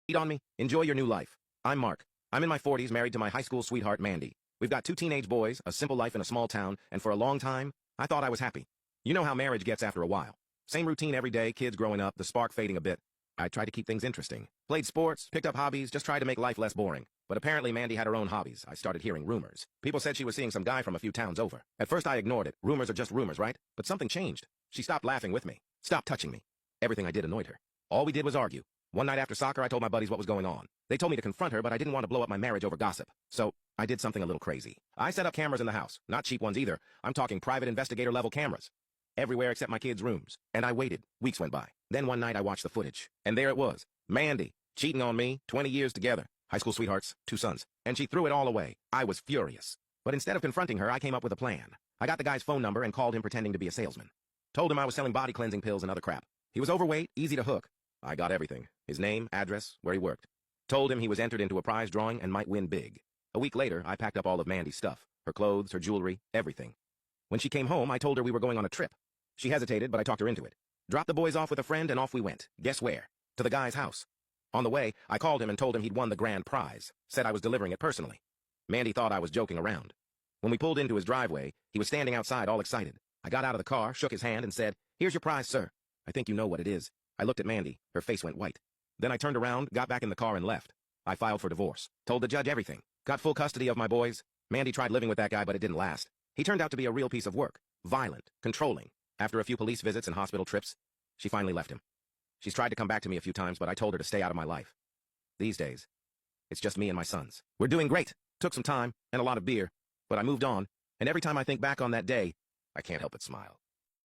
Eat on me. Enjoy your new life. I'm Mark. I'm in my 40s, married to my high school sweetheart, Mandy. We've got 2 teenage boys, a simple life in a small town, and for a long time, I thought I was happy. You know how marriage gets after a while. Same routine every day, kids growing up, the spark fading a bit. I tried to keep things interesting. Played sports, picked up hobbies, just tried to make life less boring. But apparently Mandy had her own hobbies. I started hearing rumors. People said she was seeing some guy from a few towns over. At first I ignored it. Rumors are just rumors, right? But something changed. She stopped laughing with me. Stopped touching me. Everything I did annoyed her. All we did was argue. One night after soccer, I told my buddies what was going on. They told me to confront her, but I didn't want to blow up my marriage over gossip. So, I did something a little crazy. I set up cameras in the house. Not cheap ones either. I'm talking private investigator-level cameras. Everywhere except my kids' rooms. And I waited. Weeks went by. Then one night I watched the footage. And there it was. Mandy, cheating on me, 20 years together. High school sweethearts, 2 sons. And she threw it all away. I was furious. But instead of confronting her, I came up with a plan. I got the guy's phone number and called him pretending to be a salesman. Told him I was selling body cleansing pills and other crap. He was overweight, easy to hook. I got everything. His name, address, where he worked. Told him he was entered into a prize drawing and might win big. A week later, I packed up all of Mandy's stuff. Her clothes, her jewelry, everything. When she came home, I told her we were going on a trip. She hesitated, but I talked her into it. Dropped the boys off with a friend and off we went. Guess where? To the guy's house. On the way, I called him and told him he'd won the grand prize. Said I was delivering it personally. Mandy thought I was joking around. When we pulled into his driveway, he was standing outside all excited. I got out of the car, shook his hand, and said, "Here's your prize, sir. I think you know what it is." I looked at Mandy. Her face went white. Then I turned around, got back in the car, and left. I filed for divorce. Told the judge everything. Got full custody of my boys. Mandy tried living with that guy, but it didn't last. He turned out to be a real piece of work. Violent. Controlling. After a few police visits and hospital trips, she finally left him. She's tried to come back to me a few times, but I told her to stay out of my life. These days, it's just me and my sons. We're doing great. Took some time, and a lot of beer, but I moved on, and every time I think back on that day, I can't help but smile.